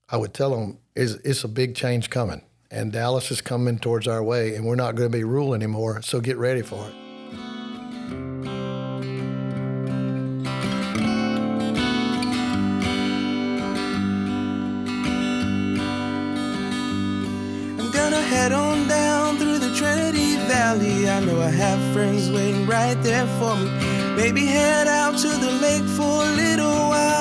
I would tell them it's a big change coming, and Dallas is coming towards our way, and we're not going to be rural anymore, so get ready for it. I'm gonna head on down through the Trinity Valley. I know I have friends waiting right there for me. Maybe head out to the lake for a little while.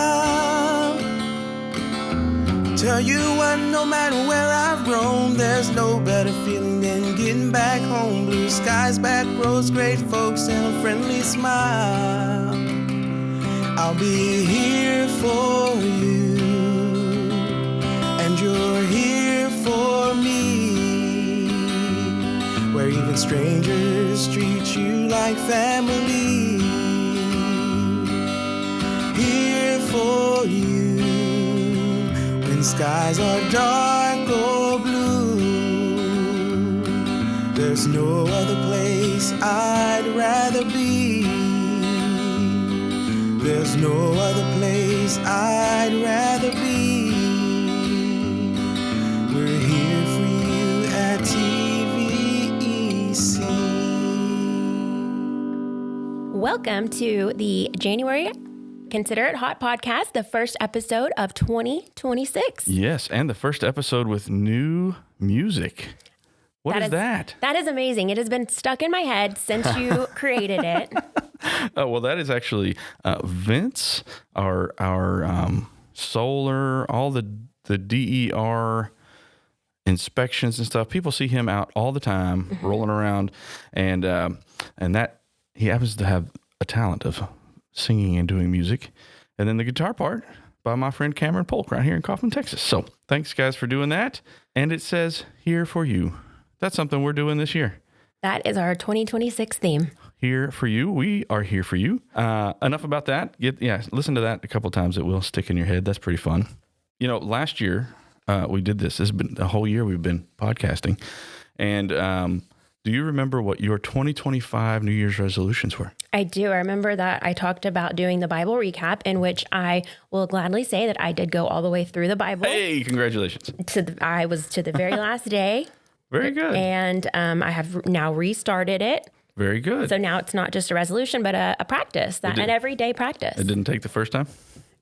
Tell you what, no matter where I've roamed, there's no better feeling than getting back home. Blue skies, back roads, great folks, and a friendly smile. I'll be here for you, and you're here for me, where even strangers treat you like family. Here for you when skies are dark or blue. There's no other place I'd rather be. There's no other place I'd rather be. We're here for you at TVEC. Welcome to the January Consider It Hot podcast, the first episode of 2026. Yes, and the first episode with new music. What is that? That is amazing. It has been stuck in my head since you created it. Oh, well, that is actually Vince, our solar, all the DER inspections and stuff. People see him out all the time, rolling around, and that he happens to have a talent of singing and doing music. And then the guitar part by my friend Cameron Polk right here in Kaufman, Texas. So thanks, guys, for doing that. And it says, here for you. That's something we're doing this year. That is our 2026 theme. Here for you. We are here for you. Enough about that. Listen to that a couple of times. It will stick in your head. That's pretty fun. You know, last year we did this. This has been a whole year we've been podcasting. And do you remember what your 2025 New Year's resolutions were? I do. I remember that I talked about doing the Bible recap, in which I will gladly say that I did go all the way through the Bible. Hey, congratulations. I was to the very last day. Very good. And I have now restarted it. Very good. So now it's not just a resolution, but a practice, an everyday practice. It didn't take the first time?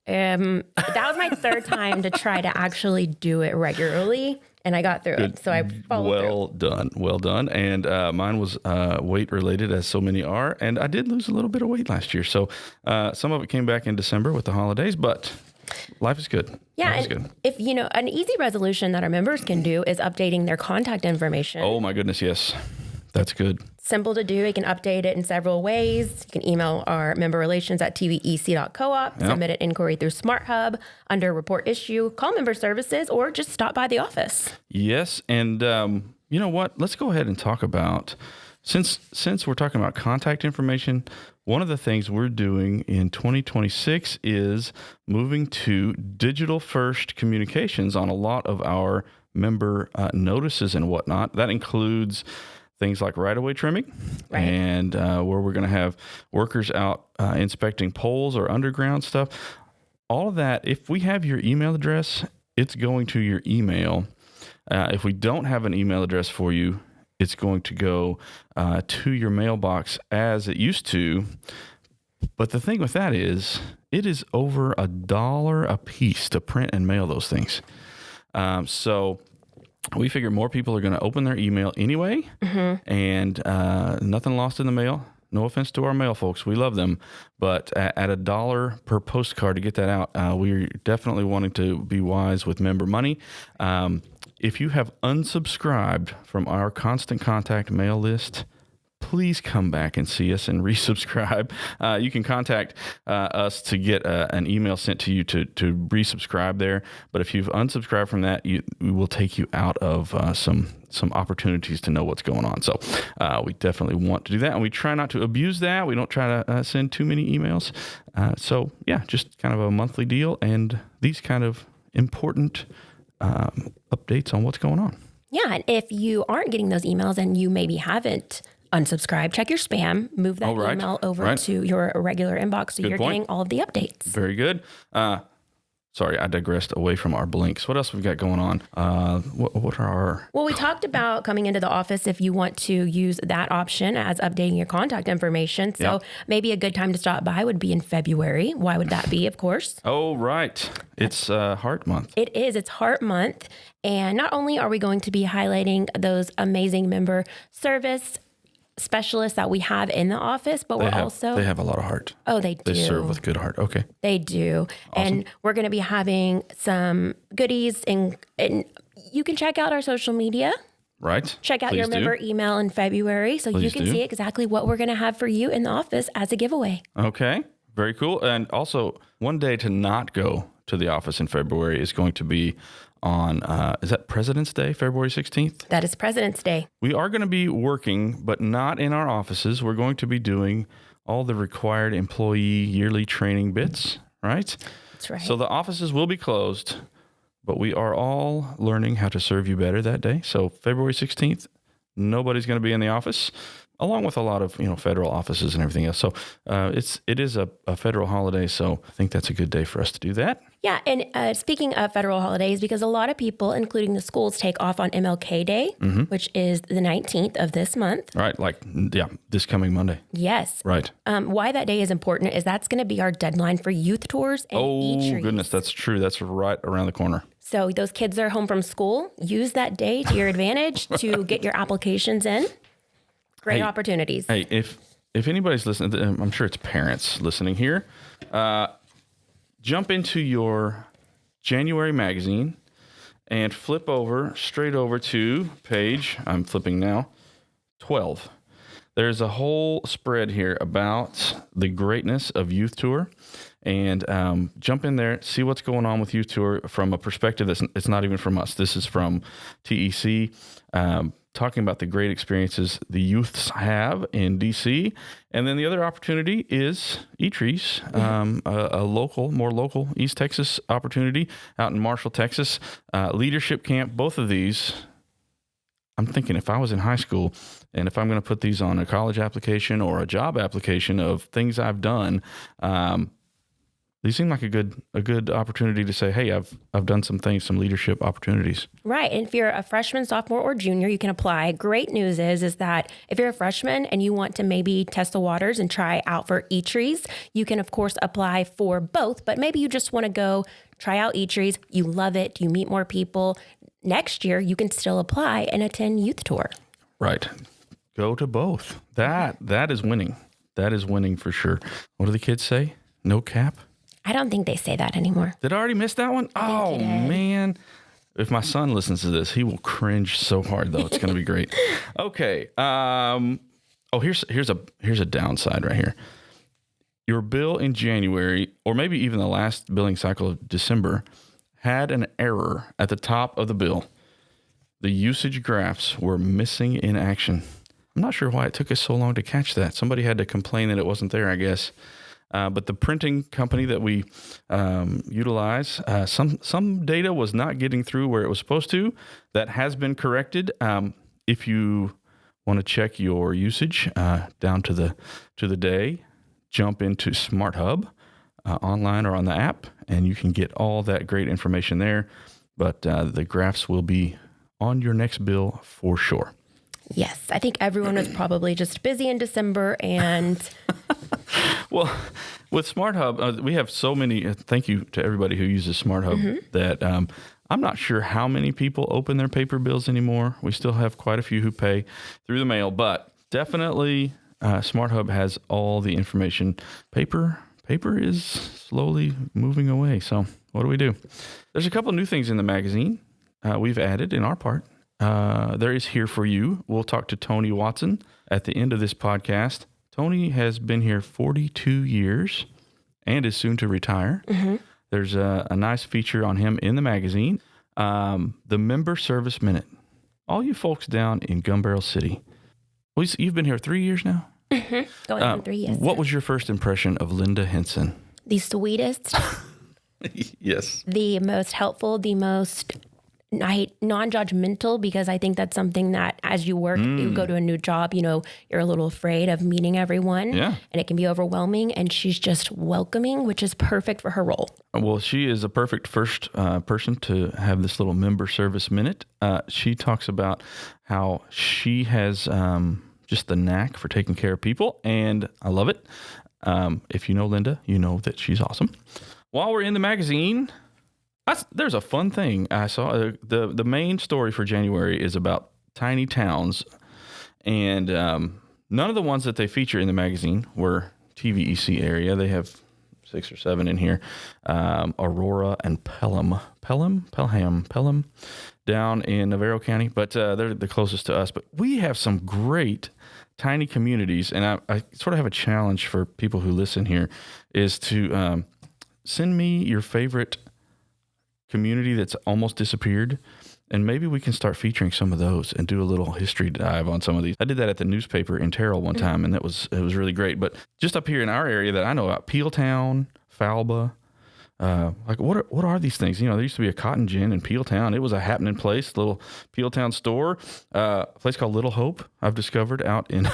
That was my third time to try to actually do it regularly, and I got through it. So I followed through. Well done. And mine was weight related, as so many are. And I did lose a little bit of weight last year. So some of it came back in December with the holidays, but life is good. Yeah, life is and good. If an easy resolution that our members can do is updating their contact information. Oh my goodness, yes. That's good. Simple to do. You can update it in several ways. You can email our member relations at tvec.coop, submit an inquiry through Smart Hub under report issue, call member services, or just stop by the office. Yes, and you know what? Let's go ahead and talk about, since we're talking about contact information, one of the things we're doing in 2026 is moving to digital first communications on a lot of our member notices and whatnot. That includes things like right-of-way trimming, right, and where we're going to have workers out inspecting poles or underground stuff. All of that, if we have your email address, it's going to your email. If we don't have an email address for you, it's going to go to your mailbox as it used to. But the thing with that is, it is over $1 a piece to print and mail those things. So we figure more people are going to open their email anyway, and nothing lost in the mail. No offense to our mail folks. We love them. But at $1 per postcard to get that out, we're definitely wanting to be wise with member money. If you have unsubscribed from our Constant Contact mail list, please come back and see us and resubscribe. You can contact us to get an email sent to you to resubscribe there. But if you've unsubscribed from that, we will take you out of some opportunities to know what's going on. So we definitely want to do that. And we try not to abuse that. We don't try to send too many emails. So yeah, just kind of a monthly deal and these kind of important updates on what's going on. Yeah. And if you aren't getting those emails and you maybe haven't unsubscribe, check your spam, move that email over to your regular inbox so you're getting all of the updates. Very good. Sorry, I digressed away from our blinks. What else we've got going on? What are our... Well, we talked about coming into the office if you want to use that option as updating your contact information. So maybe a good time to stop by would be in February. Why would that be, of course? Oh, right. It's Heart Month. It is. It's Heart Month. And not only are we going to be highlighting those amazing member service specialists that we have in the office, but they have a lot of heart. Oh, they do. They serve with good heart. Okay. They do. Awesome. And we're going to be having some goodies, and you can check out our social media. Right. Check out your member email in February so you can see exactly what we're going to have for you in the office as a giveaway. Okay. Very cool. And also, one day to not go to the office in February is going to be on, is that President's Day, February 16th? That is President's Day. We are going to be working, but not in our offices. We're going to be doing all the required employee yearly training bits, right? That's right. So the offices will be closed, but we are all learning how to serve you better that day. So February 16th, nobody's going to be in the office, along with a lot of, federal offices and everything else. So it is a federal holiday, so I think that's a good day for us to do that. Yeah, and speaking of federal holidays, because a lot of people, including the schools, take off on MLK Day, which is the 19th of this month. Right, this coming Monday. Yes. Right. Why that day is important is that's going to be our deadline for youth tours and e-trees. Oh, goodness, that's true. That's right around the corner. So those kids are home from school. Use that day to your advantage to get your applications in. Great opportunities. Hey, if anybody's listening, I'm sure it's parents listening here. Jump into your January magazine and flip straight over to page, I'm flipping now, 12. There's a whole spread here about the greatness of Youth Tour. And jump in there, see what's going on with Youth Tour from a perspective it's not even from us. This is from TEC, talking about the great experiences the youths have in DC. And then the other opportunity is E-Trees, a more local East Texas opportunity out in Marshall, Texas. Leadership camp, both of these. I'm thinking if I was in high school and if I'm going to put these on a college application or a job application of things I've done, these seem like a good opportunity to say, hey, I've done some things, some leadership opportunities. Right. And if you're a freshman, sophomore, or junior, you can apply. Great news is that if you're a freshman and you want to maybe test the waters and try out for E-Trees, you can, of course, apply for both. But maybe you just want to go try out E-Trees. You love it. You meet more people. Next year, you can still apply and attend Youth Tour. Right. Go to both. That is winning. That is winning for sure. What do the kids say? No cap? I don't think they say that anymore. Did I already miss that one? Oh, man. If my son listens to this, he will cringe so hard, though. It's going to be great. Okay. Here's a downside right here. Your bill in January, or maybe even the last billing cycle of December, had an error at the top of the bill. The usage graphs were missing in action. I'm not sure why it took us so long to catch that. Somebody had to complain that it wasn't there, I guess. But the printing company that we utilize, some data was not getting through where it was supposed to. That has been corrected. If you want to check your usage down to the day, jump into Smart Hub online or on the app, and you can get all that great information there. But the graphs will be on your next bill for sure. Yes, I think everyone was probably just busy in December and... Well, with Smart Hub, we have so many, thank you to everybody who uses Smart Hub, that I'm not sure how many people open their paper bills anymore. We still have quite a few who pay through the mail, but definitely Smart Hub has all the information. Paper is slowly moving away, so what do we do? There's a couple new things in the magazine we've added in our part. There is Here For You. We'll talk to Tony Watson at the end of this podcast. Tony has been here 42 years and is soon to retire. There's a nice feature on him in the magazine. The Member Service Minute. All you folks down in Gun Barrel City. Well, you've been here 3 years now? Going on 3 years. What was your first impression of Linda Henson? The sweetest. Yes. The most helpful, the most non-judgmental, because I think that's something that as you work, you go to a new job, you're a little afraid of meeting everyone, and it can be overwhelming. And she's just welcoming, which is perfect for her role. Well, she is a perfect first person to have this little member service minute. She talks about how she has just the knack for taking care of people, and I love it. If you know Linda, you know that she's awesome. While we're in the magazine, there's a fun thing I saw. The main story for January is about tiny towns, and none of the ones that they feature in the magazine were TVEC area. They have 6 or 7 in here. Aurora and Pelham down in Navarro County, but they're the closest to us. But we have some great tiny communities, and I sort of have a challenge for people who listen here is to send me your favorite community that's almost disappeared, and maybe we can start featuring some of those and do a little history dive on some of these. I did that at the newspaper in Terrell one time, and it was really great. But just up here in our area that I know about, Peeltown, Falba, what are these things? There used to be a cotton gin in Peeltown. It was a happening place, little Peeltown store, a place called Little Hope. I've discovered out in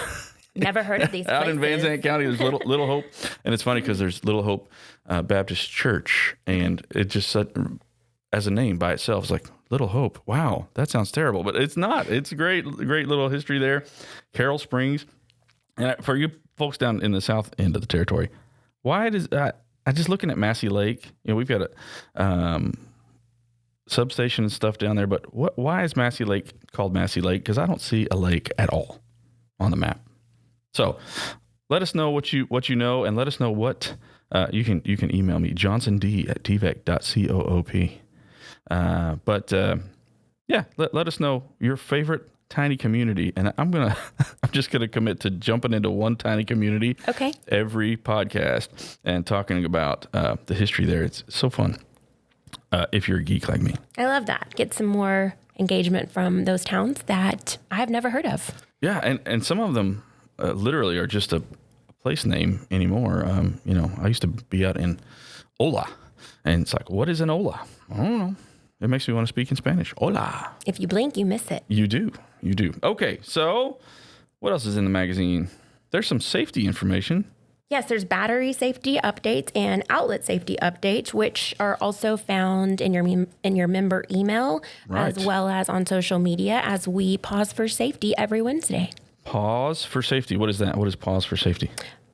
never heard of these out places. in Van Zandt County. There's Little Hope, and it's funny because there's Little Hope Baptist Church, and it just as a name by itself, it's like Little Hope. Wow, that sounds terrible, but it's not. It's a great little history there. Carroll Springs, and for you folks down in the south end of the territory, why does I just looking at Massey Lake? We've got a substation and stuff down there, but why is Massey Lake called Massey Lake? Because I don't see a lake at all on the map. So let us know what you know, and let us know what you can email me, johnsond@tvec.coop. Let us know your favorite tiny community, and I'm just gonna commit to jumping into one tiny community every podcast and talking about the history there. It's so fun if you're a geek like me. I love that. Get some more engagement from those towns that I've never heard of. Yeah, and some of them literally are just a place name anymore. I used to be out in Ola, and it's like, what is an Ola? I don't know. It makes me want to speak in Spanish. Hola. If you blink, you miss it. You do. Okay, so what else is in the magazine? There's some safety information. Yes, there's battery safety updates and outlet safety updates, which are also found in your member email, as well as on social media, as we pause for safety every Wednesday. Pause for safety. What is that? What is pause for safety?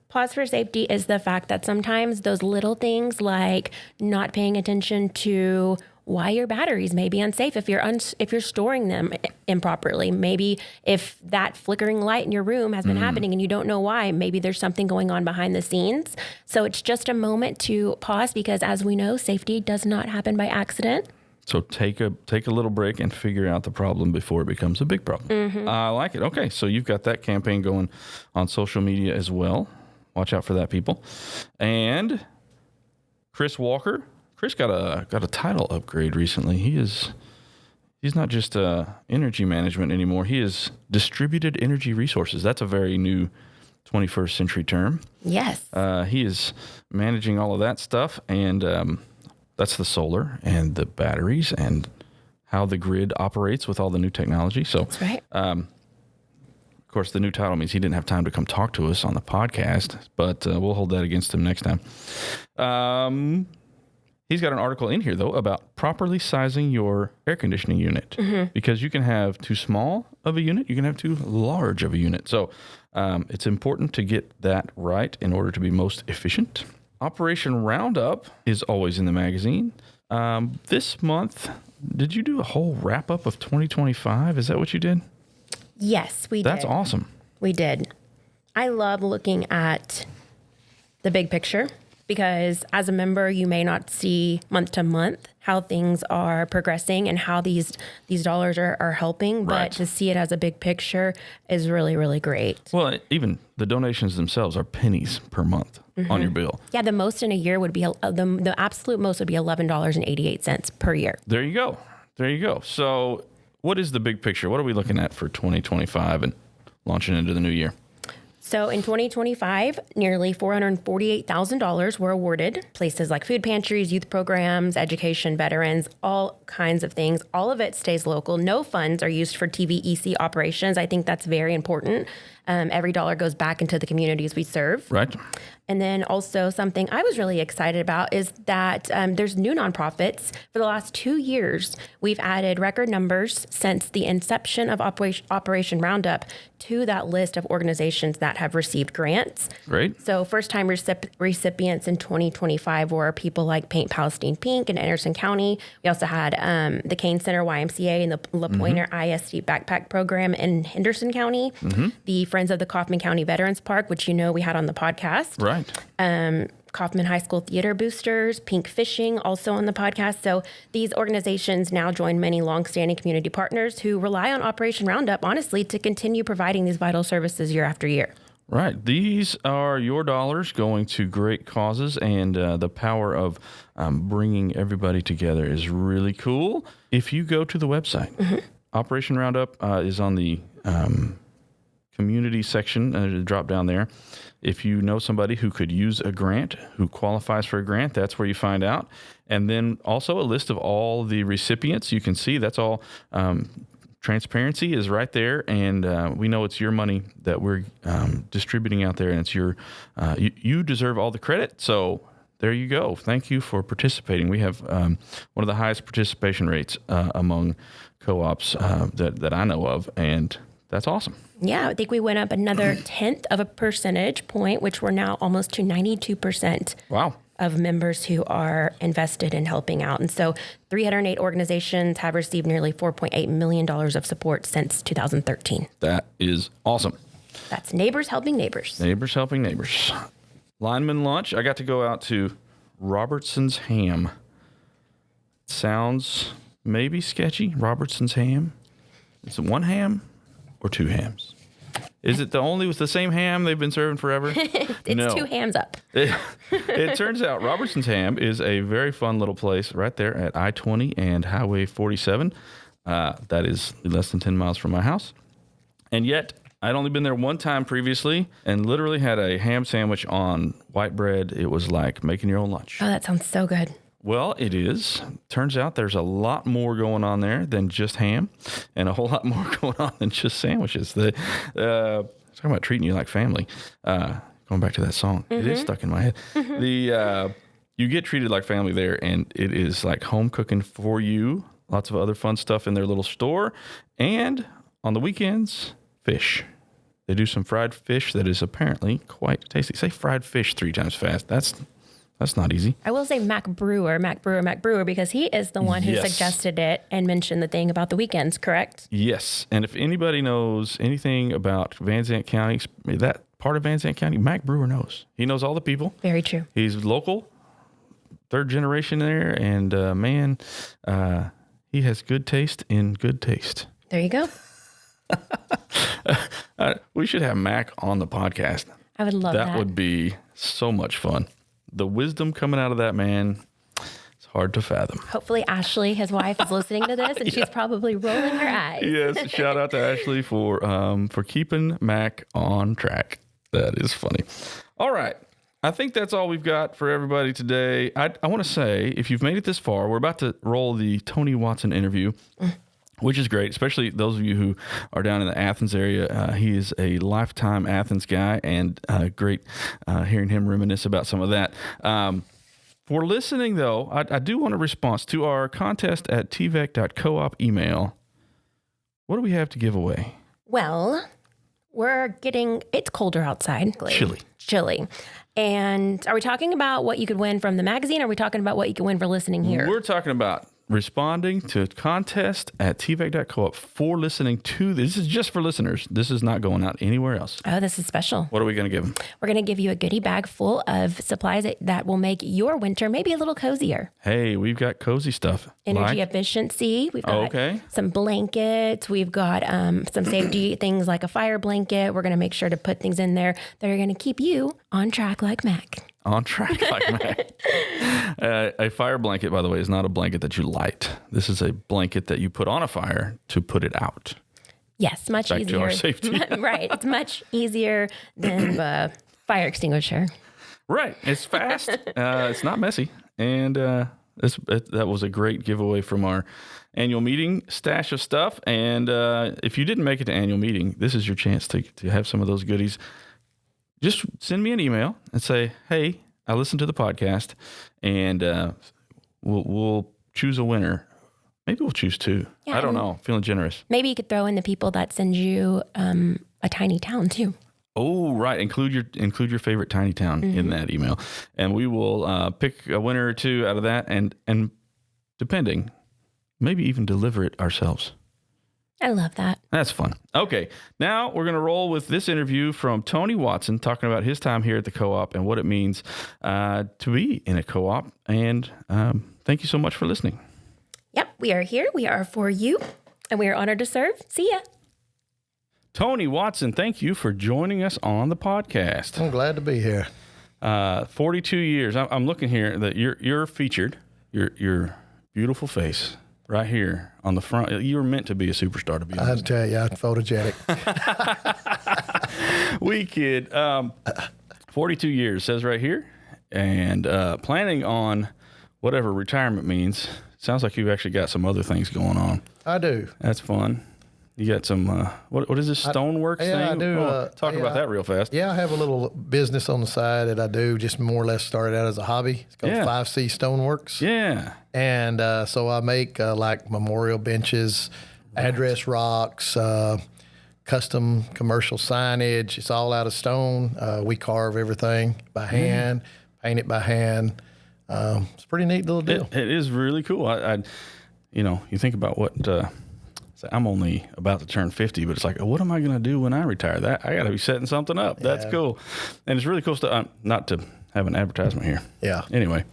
Pause for safety is the fact that sometimes those little things like not paying attention to why your batteries may be unsafe if you're storing them improperly. Maybe if that flickering light in your room has been happening and you don't know why, maybe there's something going on behind the scenes. So it's just a moment to pause, because as we know, safety does not happen by accident. So take a little break and figure out the problem before it becomes a big problem. I like it. Okay, so you've got that campaign going on social media as well. Watch out for that, people. And Chris Walker. Chris got a title upgrade recently. He's not just energy management anymore. He is distributed energy resources. That's a very new 21st century term. Yes. He is managing all of that stuff, and that's the solar and the batteries and how the grid operates with all the new technology. So that's right. Of course, the new title means he didn't have time to come talk to us on the podcast, but we'll hold that against him next time. He's got an article in here, though, about properly sizing your air conditioning unit, because you can have too small of a unit, you can have too large of a unit. So it's important to get that right in order to be most efficient. Operation Roundup is always in the magazine. This month, did you do a whole wrap-up of 2025? Is that what you did? Yes, we did. That's awesome. We did. I love looking at the big picture, because as a member, you may not see month to month how things are progressing and how these dollars are helping, but to see it as a big picture is really, really great. Well, even the donations themselves are pennies per month on your bill. Yeah, the most in a year would be, the absolute most would be $11.88 per year. There you go. So what is the big picture? What are we looking at for 2025 and launching into the new year? So in 2025, nearly $448,000 were awarded. Places like food pantries, youth programs, education, veterans, all kinds of things. All of it stays local. No funds are used for TVEC operations. I think that's very important. Every dollar goes back into the communities we serve. Right. And then also something I was really excited about is that there's new nonprofits. For the last 2 years, we've added record numbers since the inception of Operation Roundup to that list of organizations that have received grants. Great. So first-time recipients in 2025 were people like Paint Palestine Pink in Anderson County. We also had the Kane Center YMCA and the La Pointer ISD Backpack Program in Henderson County. The Friends of the Kaufman County Veterans Park, which we had on the podcast. Right. Kaufman High School Theater Boosters, Pink Fishing, also on the podcast. So these organizations now join many longstanding community partners who rely on Operation Roundup, honestly, to continue providing these vital services year after year. Right. These are your dollars going to great causes, and the power of bringing everybody together is really cool. If you go to the website, Operation Roundup is on the community section, drop down there. If you know somebody who could use a grant, who qualifies for a grant, that's where you find out. And then also a list of all the recipients. You can see that's all. Transparency is right there, and we know it's your money that we're distributing out there, and it's your you deserve all the credit. So there you go. Thank you for participating. We have one of the highest participation rates among co-ops that I know of, and that's awesome. Yeah, I think we went up another 1/10 of a percentage point, which we're now almost to 92%. Wow. Of members who are invested in helping out. And so 308 organizations have received nearly $4.8 million of support since 2013. That is awesome. That's neighbors helping neighbors. Neighbors helping neighbors. Lineman lunch. I got to go out to Robertson's Ham. Sounds maybe sketchy. Robertson's Ham. Is it one ham or two hams? Is it with the same ham they've been serving forever? It's two hams up. It turns out Robertson's Ham is a very fun little place right there at I-20 and Highway 47. That is less than 10 miles from my house. And yet, I'd only been there one time previously and literally had a ham sandwich on white bread. It was like making your own lunch. Oh, that sounds so good. Well, it is. Turns out there's a lot more going on there than just ham, and a whole lot more going on than just sandwiches. Talking about treating you like family. Going back to that song, it is stuck in my head. You get treated like family there, and it is like home cooking for you. Lots of other fun stuff in their little store, and on the weekends, fish. They do some fried fish that is apparently quite tasty. Say fried fish 3 times fast. That's not easy. I will say Mac Brewer, because he is the one who suggested it and mentioned the thing about the weekends, correct? Yes. And if anybody knows anything about Van Zandt County, that part of Van Zandt County, Mac Brewer knows. He knows all the people. Very true. He's local, 3rd generation there, and he has good taste in good taste. There you go. We should have Mac on the podcast. I would love that. That would be so much fun. The wisdom coming out of that man, it's hard to fathom. Hopefully Ashley, his wife, is listening to this, and she's probably rolling her eyes. Yes, shout out to Ashley for keeping Mac on track. That is funny. All right. I think that's all we've got for everybody today. I want to say, if you've made it this far, we're about to roll the Tony Watson interview. Which is great, especially those of you who are down in the Athens area. He is a lifetime Athens guy, and great hearing him reminisce about some of that. For listening, though, I do want a response to our contest at tvec.coop email. What do we have to give away? Well, it's colder outside. Chilly. And are we talking about what you could win from the magazine, or are we talking about what you could win for listening here? We're talking about responding to a contest at tvec.coop for listening to this. Is just for listeners. This is not going out anywhere else. Oh, this is special. What are we going to give them? We're going to give you a goodie bag full of supplies that will make your winter maybe a little cozier. Hey, we've got cozy stuff. Energy efficiency. We've got some blankets. We've got some safety things like a fire blanket. We're going to make sure to put things in there that are going to keep you on track like Mac. On track like Mac. A fire blanket, by the way, is not a blanket that you light. This is a blanket that you put on a fire to put it out. Yes, much Back easier. to our safety. Right. It's much easier than the fire extinguisher. Right. It's fast. It's not messy. And that was a great giveaway from our annual meeting stash of stuff. And if you didn't make it to annual meeting, this is your chance to have some of those goodies. Just send me an email and say, hey, I listened to the podcast, and we'll choose a winner. Maybe we'll choose two. Yeah, I don't know. Feeling generous. Maybe you could throw in the people that send you a tiny town too. Oh, right. Include your favorite tiny town in that email, and we will pick a winner or two out of that, and depending, maybe even deliver it ourselves. I love that. That's fun. Okay, now we're going to roll with this interview from Tony Watson talking about his time here at the co-op and what it means to be in a co-op. And thank you so much for listening. Yep, we are here. We are for you, and we are honored to serve. See ya. Tony Watson, thank you for joining us on the podcast. I'm glad to be here. 42 years. I'm looking here that you're featured. Your beautiful face right here on the front. You were meant to be a superstar, to be honest. I'd tell you, I'm photogenic. We kid. 42 years says right here, and planning on whatever retirement means. Sounds like you've actually got some other things going on. I do. That's fun. You got some, what is this, Stoneworks thing? I do. Talk about that real fast. Yeah, I have a little business on the side that I do, just more or less started out as a hobby. It's called 5C Stoneworks. Yeah. And so I make like memorial benches, address rocks, custom commercial signage. It's all out of stone. We carve everything by hand, paint it by hand. It's a pretty neat little deal. It is really cool. I you think about what, I'm only about to turn 50, but it's like, what am I going to do when I retire? That I got to be setting something up. That's cool. And it's really cool stuff. Not to have an advertisement here. Yeah. Anyway.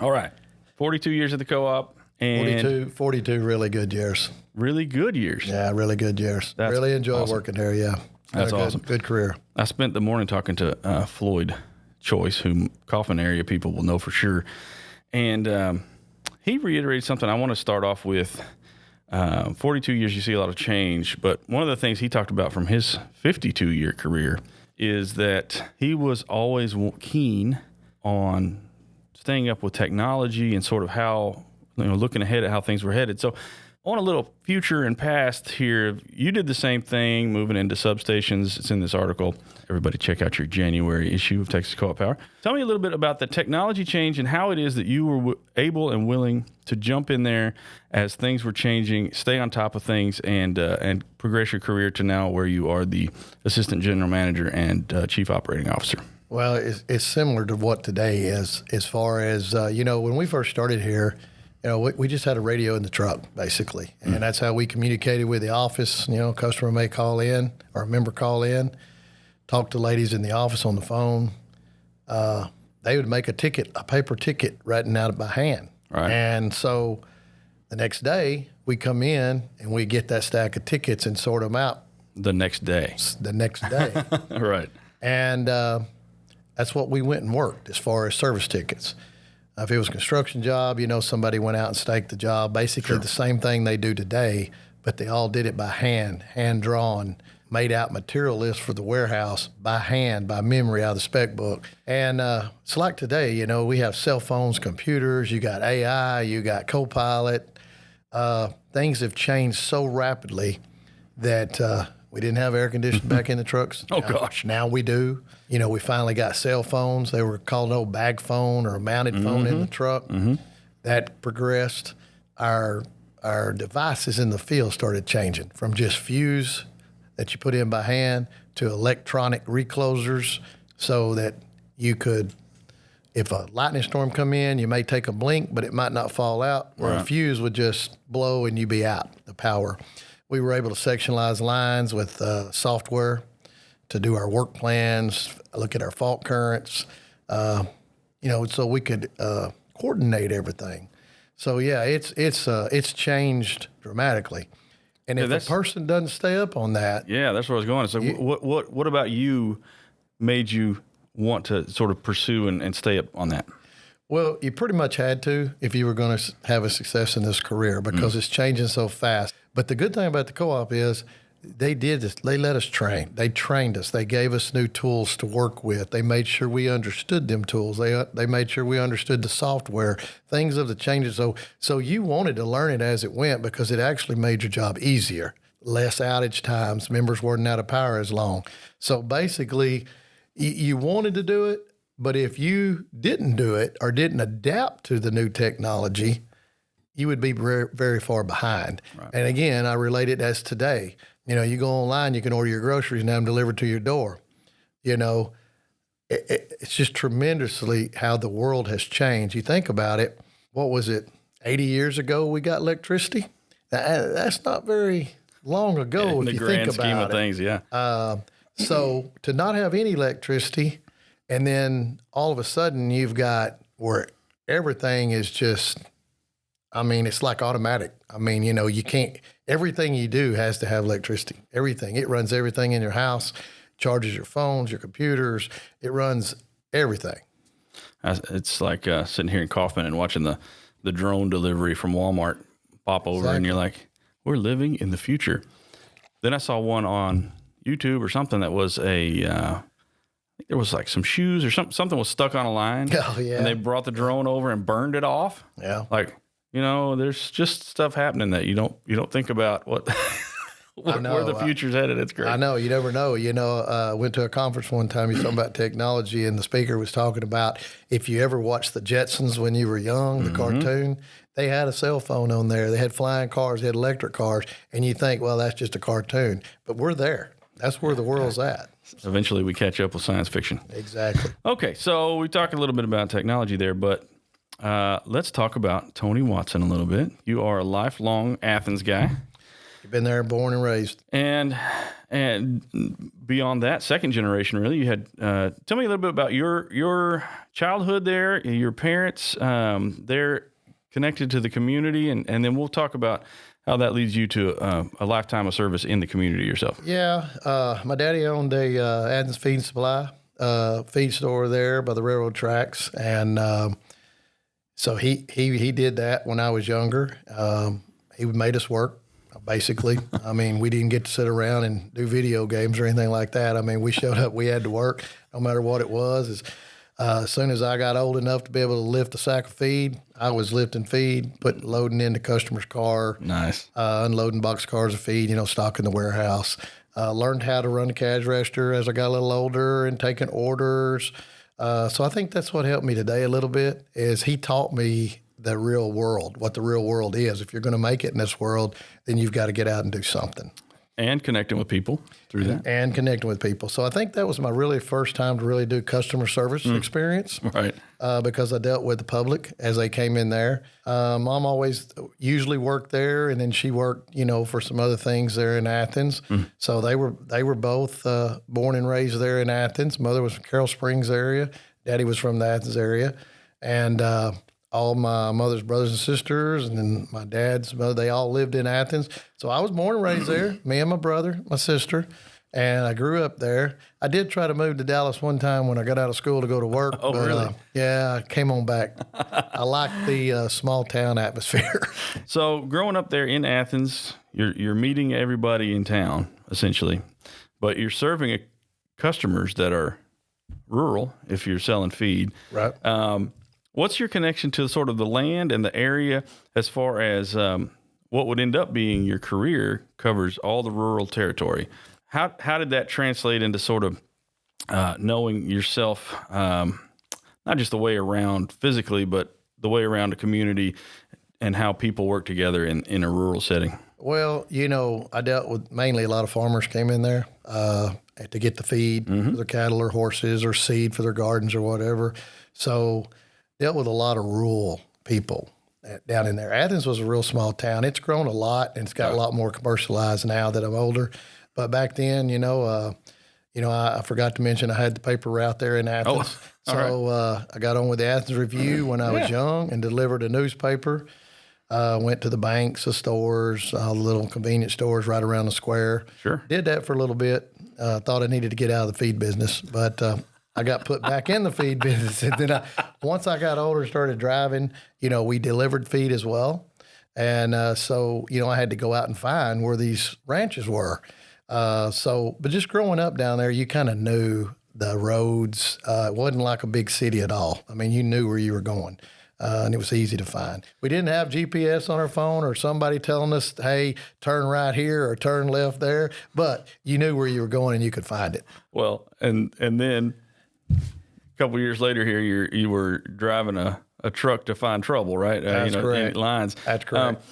All right. 42 years at the co-op. And 42 really good years. Really good years. Yeah, really good years. Really enjoy working there. Yeah. That's awesome. Good career. I spent the morning talking to Floyd Choice, whom Kaufman area people will know for sure. And he reiterated something I want to start off with. 42 years, you see a lot of change. But one of the things he talked about from his 52-year career is that he was always keen on staying up with technology and sort of how, looking ahead at how things were headed. So I want a little future and past here. You did the same thing, moving into substations. It's in this article. Everybody check out your January issue of Texas Co-op Power. Tell me a little bit about the technology change and how it is that you were able and willing to jump in there as things were changing, stay on top of things, and progress your career to now where you are the assistant general manager and chief operating officer. Well, it's similar to what today is, as far as, when we first started here, we just had a radio in the truck, basically. And that's how we communicated with the office. A customer may call in or a member call in, talk to ladies in the office on the phone. They would make a paper ticket, written out by hand. Right. And so the next day, we come in and we get that stack of tickets and sort them out. The next day. Right. And that's what we went and worked as far as service tickets. If it was a construction job, somebody went out and staked the job. Basically the same thing they do today, but they all did it by hand-drawn, made out material lists for the warehouse by hand, by memory out of the spec book. And it's like today, we have cell phones, computers, you got AI, you got Copilot. Things have changed so rapidly that we didn't have air conditioning back in the trucks. Gosh. Now we do. We finally got cell phones. They were called an old bag phone or a mounted phone in the truck. That progressed. Our devices in the field started changing from just fuse that you put in by hand to electronic reclosers, so that you could, if a lightning storm come in, you may take a blink, but it might not fall out, or a fuse would just blow and you'd be out, the power. We were able to sectionalize lines with software to do our work plans, look at our fault currents, so we could coordinate everything. So yeah, it's changed dramatically. And if a person doesn't stay up on that, that's where I was going. So what about you made you want to sort of pursue and stay up on that? Well, you pretty much had to if you were going to have a success in this career, because it's changing so fast. But the good thing about the co-op is They did this. They let us train. They trained us. They gave us new tools to work with. They made sure we understood them tools. They made sure we understood the software, things of the changes. So you wanted to learn it as it went because it actually made your job easier. Less outage times. Members weren't out of power as long. So basically, you wanted to do it, but if you didn't do it or didn't adapt to the new technology, you would be very, very far behind. Right. And again, I relate it as today. You go online, you can order your groceries and have them delivered to your door. It's just tremendously how the world has changed. You think about it, what was it, 80 years ago we got electricity? That's not very long ago if you think about it. In the grand scheme of things, yeah. So to not have any electricity, and then all of a sudden you've got where everything is just, it's like automatic. You can't, everything you do has to have electricity. Everything. It runs everything in your house, charges your phones, your computers. It runs everything. It's like sitting here in Kaufman and watching the drone delivery from Walmart pop over, exactly. And you're like, we're living in the future. Then I saw one on YouTube or something that was there was like some shoes or something was stuck on a line. Oh, yeah. And they brought the drone over and burned it off. Yeah. Like, there's just stuff happening that you don't think about where the future's headed. It's great. I know. You never know. I went to a conference one time. You were talking about technology, and the speaker was talking about if you ever watched the Jetsons when you were young, the cartoon, they had a cell phone on there. They had flying cars. They had electric cars. And you think, well, that's just a cartoon. But we're there. That's where the world's at. Eventually we catch up with science fiction. Exactly. Okay, so we talked a little bit about technology there, but let's talk about Tony Watson a little bit. You are a lifelong Athens guy. You've been there, born and raised. And beyond that, second generation, really, you had, tell me a little bit about your childhood there, your parents, they're connected to the community, and then we'll talk about how that leads you to a lifetime of service in the community yourself. Yeah. My daddy owned a Athens Feed and Supply feed store there by the railroad tracks. And so he did that when I was younger. He made us work, basically. We didn't get to sit around and do video games or anything like that. We showed up, we had to work no matter what it was. As soon as I got old enough to be able to lift a sack of feed, I was lifting feed, loading into customer's car. Nice. Unloading box cars of feed, stocking the warehouse. Learned how to run the cash register as I got a little older and taking orders. So I think that's what helped me today a little bit is he taught me the real world, what the real world is. If you're going to make it in this world, then you've got to get out and do something. And connecting with people through that. And connecting with people. So I think that was my really first time to really do customer service experience. Right. Because I dealt with the public as they came in there. Mom always usually worked there, and then she worked, for some other things there in Athens. So they were both born and raised there in Athens. Mother was from Carroll Springs area. Daddy was from the Athens area. And all my mother's brothers and sisters, and then my dad's mother, they all lived in Athens. So I was born and raised there, me and my brother, my sister, and I grew up there. I did try to move to Dallas one time when I got out of school to go to work. Oh, but, really? Yeah, I came on back. I like the small town atmosphere. So growing up there in Athens, you're meeting everybody in town, essentially, but you're serving customers that are rural if you're selling feed. Right. What's your connection to sort of the land and the area as far as what would end up being your career covers all the rural territory? How did that translate into sort of knowing yourself, not just the way around physically, but the way around a community and how people work together in a rural setting? Well, I dealt with mainly a lot of farmers came in there to get the feed for their cattle or horses or seed for their gardens or whatever. So dealt with a lot of rural people down in there. Athens was a real small town. It's grown a lot, and it's got a lot more commercialized now that I'm older. But back then, I forgot to mention I had the paper route there in Athens. So I got on with the Athens Review when I was young and delivered a newspaper. Went to the banks, the stores, all the little convenience stores right around the square. Sure. Did that for a little bit. Thought I needed to get out of the feed business, but I got put back in the feed business. And then once I got older and started driving, we delivered feed as well. And so, I had to go out and find where these ranches were. But just growing up down there, you kind of knew the roads. It wasn't like a big city at all. I mean, you knew where you were going. And it was easy to find. We didn't have GPS on our phone or somebody telling us, hey, turn right here or turn left there, but you knew where you were going and you could find it. Well, and then a couple of years later here, you were driving a truck to find trouble, right? That's correct. Lines. That's correct.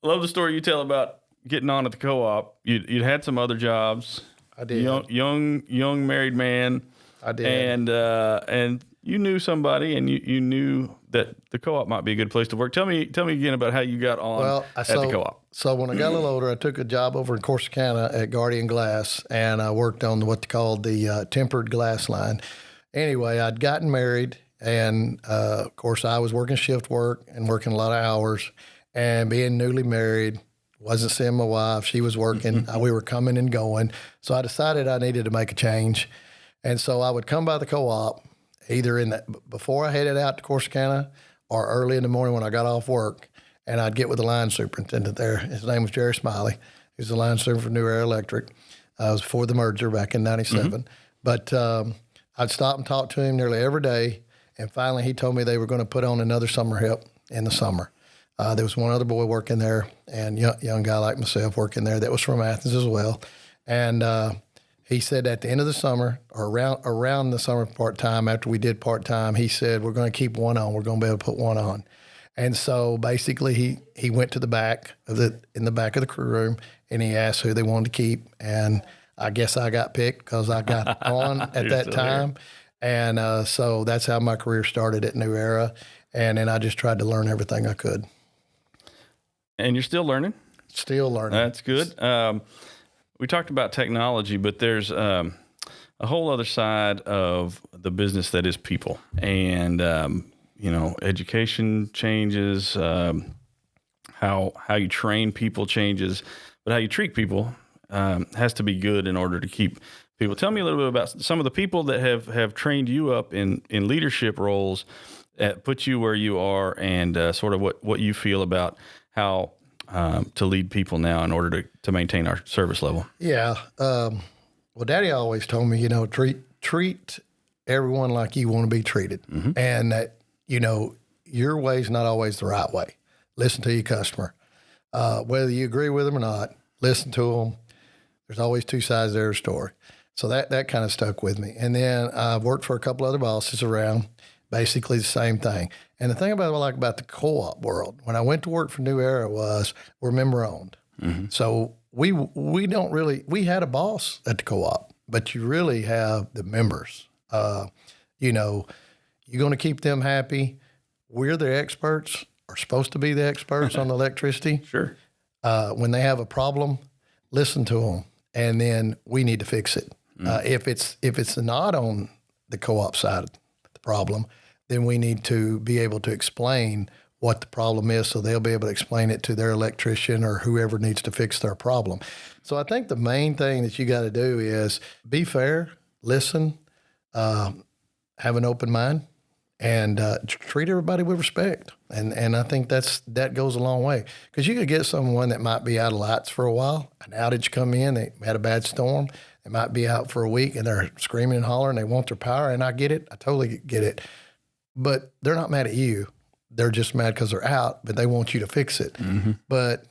Love the story you tell about getting on at the co-op. You'd had some other jobs. I did. Young married man. I did. And you knew somebody, and you knew that the co-op might be a good place to work. Tell me again about how you got on at the co-op. So when I got a little older, I took a job over in Corsicana at Guardian Glass, and I worked on what they called the tempered glass line. Anyway, I'd gotten married, and of course, I was working shift work and working a lot of hours, and being newly married, wasn't seeing my wife. She was working. We were coming and going. So I decided I needed to make a change. And so I would come by the co-op either before I headed out to Corsicana or early in the morning when I got off work, and I'd get with the line superintendent there. His name was Jerry Smiley. He was the line superintendent for New Era Electric. It was before the merger back in 97. But I'd stop and talk to him nearly every day, and finally he told me they were going to put on another summer help in the summer. There was one other boy working there, and young guy like myself working there that was from Athens as well. And he said at the end of the summer, or around the summer part-time, after we did part-time, he said, we're going to keep one on. We're going to be able to put one on. And so basically he went to the back of the crew room, and he asked who they wanted to keep. And I guess I got picked because I got on at that time. And so that's how my career started at New Era. And then I just tried to learn everything I could. And you're still learning? Still learning. That's good. We talked about technology, but there's a whole other side of the business that is people. And, education changes, how you train people changes, but how you treat people has to be good in order to keep people. Tell me a little bit about some of the people that have trained you up in leadership roles, put you where you are, and sort of what you feel about how to lead people now in order to maintain our service level. Yeah. Well, Daddy always told me, treat everyone like you want to be treated. And that, your way's not always the right way. Listen to your customer. Whether you agree with them or not, listen to them. There's always two sides to every story. So that kind of stuck with me. And then I've worked for a couple other bosses around, basically the same thing. And the thing what I like about the co-op world, when I went to work for New Era, was we're member owned. So we had a boss at the co-op, but you really have the members. You're going to keep them happy. We're the experts, or supposed to be the experts on electricity. Sure. When they have a problem, listen to them, and then we need to fix it. If it's not on the co-op side of the problem, then we need to be able to explain what the problem is, so they'll be able to explain it to their electrician or whoever needs to fix their problem. So I think the main thing that you got to do is be fair, listen, have an open mind, and treat everybody with respect. And I think that goes a long way, because you could get someone that might be out of lights for a while, an outage come in, they had a bad storm, they might be out for a week, and they're screaming and hollering, they want their power, and I get it, I totally get it. But they're not mad at you. They're just mad because they're out, but they want you to fix it. But,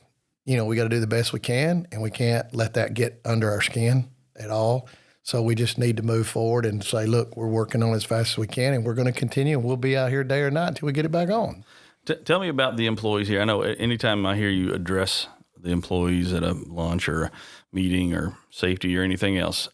we got to do the best we can, and we can't let that get under our skin at all. So we just need to move forward and say, look, we're working on it as fast as we can, and we're going to continue, and we'll be out here day or night until we get it back on. Tell me about the employees here. I know anytime I hear you address the employees at a lunch or a meeting or safety or anything else,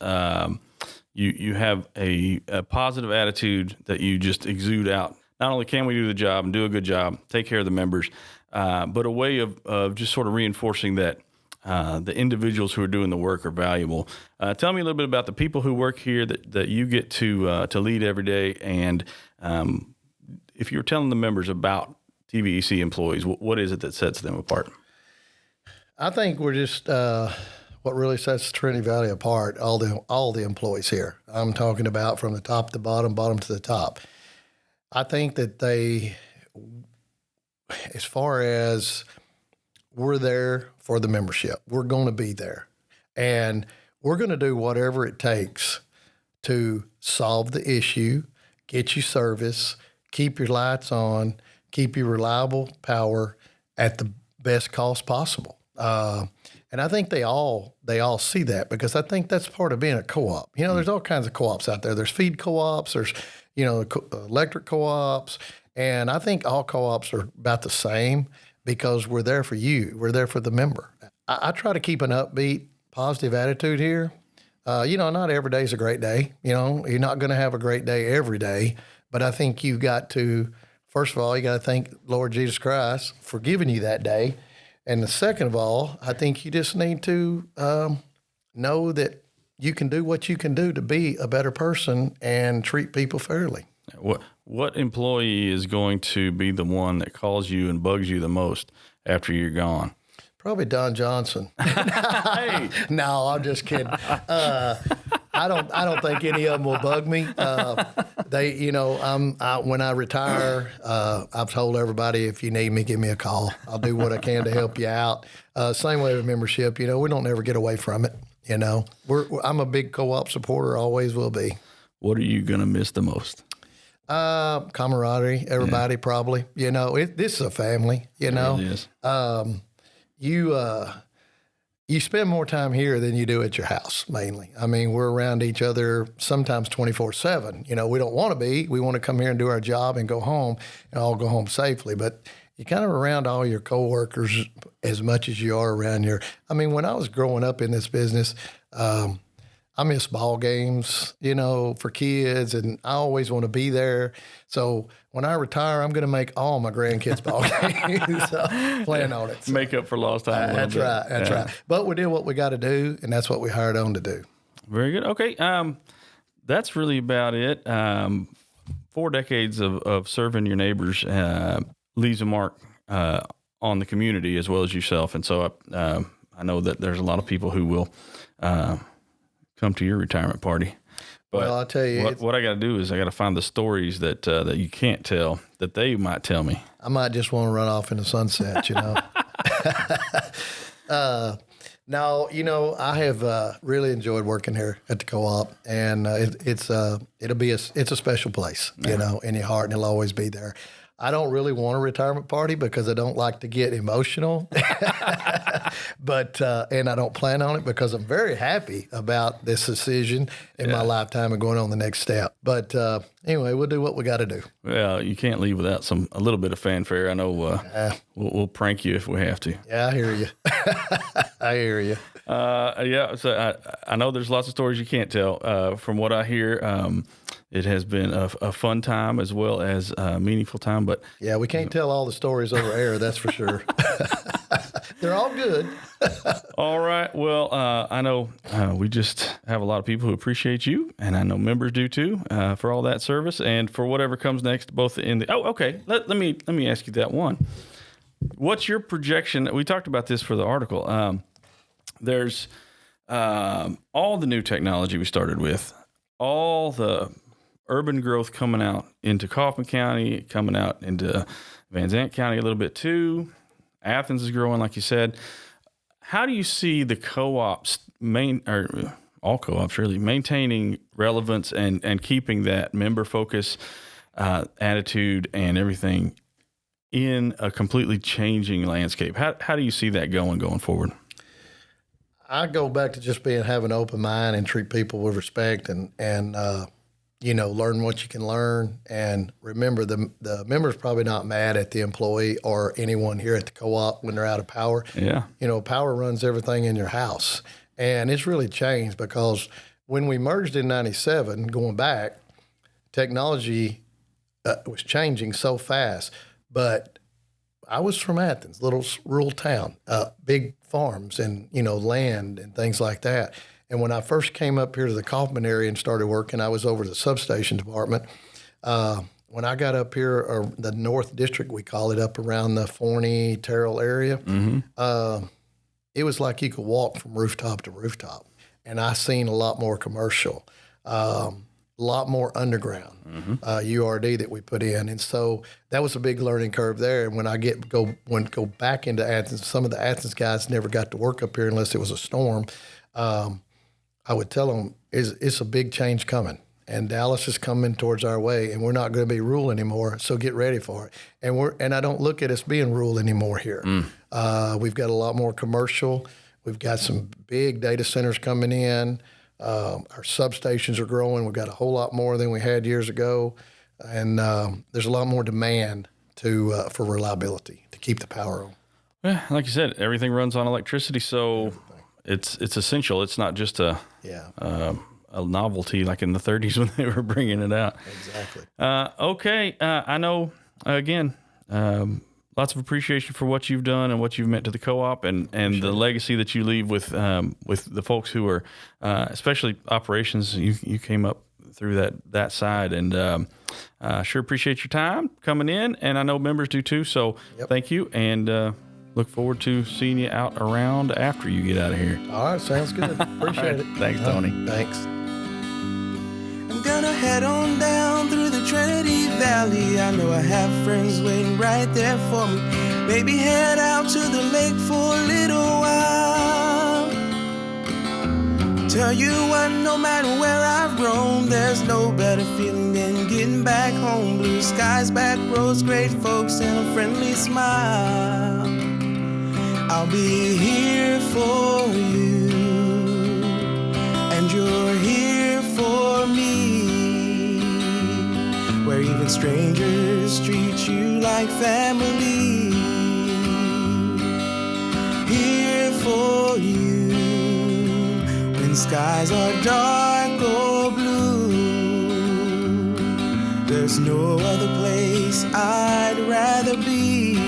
you have a positive attitude that you just exude out. Not only can we do the job and do a good job, take care of the members, but a way of just sort of reinforcing that the individuals who are doing the work are valuable. Tell me a little bit about the people who work here that you get to lead every day, and if you're telling the members about TVEC employees, what is it that sets them apart? I think we're just what really sets Trinity Valley apart. All the employees here. I'm talking about from the top to the bottom to the top. I think that they, as far as we're there for the membership, we're going to be there. And we're going to do whatever it takes to solve the issue, get you service, keep your lights on, keep you reliable power at the best cost possible. And I think they all see that, because I think that's part of being a co-op. You know, there's all kinds of co-ops out there. There's feed co-ops, there's, electric co-ops. And I think all co-ops are about the same, because we're there for you. We're there for the member. I try to keep an upbeat, positive attitude here. Not every day is a great day. You're not going to have a great day every day. But I think you've got to, first of all, you got to thank Lord Jesus Christ for giving you that day. And the second of all, I think you just need to know that you can do what you can do to be a better person and treat people fairly. What employee is going to be the one that calls you and bugs you the most after you're gone? Probably Don Johnson. Hey. No, I'm just kidding. I don't think any of them will bug me. When I retire, I've told everybody, if you need me, give me a call. I'll do what I can to help you out. Same way with membership. We don't ever get away from it. I'm a big co-op supporter, always will be. What are you going to miss the most? Camaraderie, everybody probably. This is a family. It is. You spend more time here than you do at your house, mainly. I mean, we're around each other sometimes 24/7. We don't want to be. We want to come here and do our job and go home, and all go home safely. But you're kind of around all your coworkers as much as you are around when I was growing up in this business, I miss ball games, for kids, and I always want to be there. So when I retire, I'm going to make all my grandkids ball games. So plan on it. So, make up for lost time. That's right. That's right. But we did what we got to do, and that's what we hired on to do. Very good. Okay. That's really about it. 4 decades of serving your neighbors leaves a mark on the community as well as yourself. And so I know that there's a lot of people who will come to your retirement party. But well, I'll tell you, what I got to do is I got to find the stories that you can't tell that they might tell me. I might just want to run off in the sunset, No, I have really enjoyed working here at the co-op, and it's a special place, in your heart, and it'll always be there. I don't really want a retirement party because I don't like to get emotional, but and I don't plan on it because I'm very happy about this decision in my lifetime and going on the next step. But anyway, we'll do what we got to do. Well, you can't leave without a little bit of fanfare. I know we'll prank you if we have to. Yeah, I hear you. I hear you. So I know there's lots of stories you can't tell. From what I hear, it has been a fun time as well as a meaningful time. But yeah, we can't tell all the stories over air, that's for sure. They're all good. All right. Well, I know we just have a lot of people who appreciate you, and I know members do too, for all that service and for whatever comes next, both in the. Oh, okay. Let me ask you that one. What's your projection? We talked about this for the article. There's all the new technology we started with, all the urban growth coming out into Kaufman County, coming out into Van Zandt County a little bit too. Athens is growing, like you said. How do you see the co-ops, all co-ops really, maintaining relevance and keeping that member focus, attitude and everything in a completely changing landscape? How do you see that going forward? I go back to just having an open mind and treat people with respect and learn what you can learn. And remember, the member's probably not mad at the employee or anyone here at the co-op when they're out of power. Yeah. Power runs everything in your house. And it's really changed because when we merged in 97, going back, technology was changing so fast. But I was from Athens, little rural town, big farms and, land and things like that. And when I first came up here to the Kaufman area and started working, I was over the substation department. When I got up here, or the North District, we call it, up around the Forney, Terrell area, it was like you could walk from rooftop to rooftop. And I seen a lot more commercial. a lot more underground URD that we put in, and so that was a big learning curve there. And when I go back into Athens, some of the Athens guys never got to work up here unless it was a storm. I would tell them it's a big change coming, and Dallas is coming towards our way, and we're not going to be rural anymore. So get ready for it. And I don't look at us being rural anymore here. We've got a lot more commercial. We've got some big data centers coming in. Our substations are growing. We've got a whole lot more than we had years ago, and there's a lot more demand for reliability to keep the power on. Yeah, like you said, everything runs on electricity, so it's essential. It's not just a novelty like in the 30s when they were bringing it out. Exactly. Okay, I know. Again. Lots of appreciation for what you've done and what you've meant to the co-op and the legacy that you leave with the folks who are, especially operations. You came up through that side, and sure appreciate your time coming in, and I know members do too. So thank you, and look forward to seeing you out around after you get out of here. All right, sounds good. Appreciate it. Thanks, Tony. Thanks. Gonna head on down through the Trinity Valley. I know I have friends waiting right there for me. Maybe head out to the lake for a little while. Tell you what, no matter where I've roamed, there's no better feeling than getting back home. Blue skies, back roads, great folks, and a friendly smile. I'll be here for you, and you're here for me. Where even strangers treat you like family. Here for you when skies are dark or blue. There's no other place I'd rather be.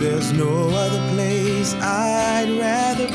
There's no other place I'd rather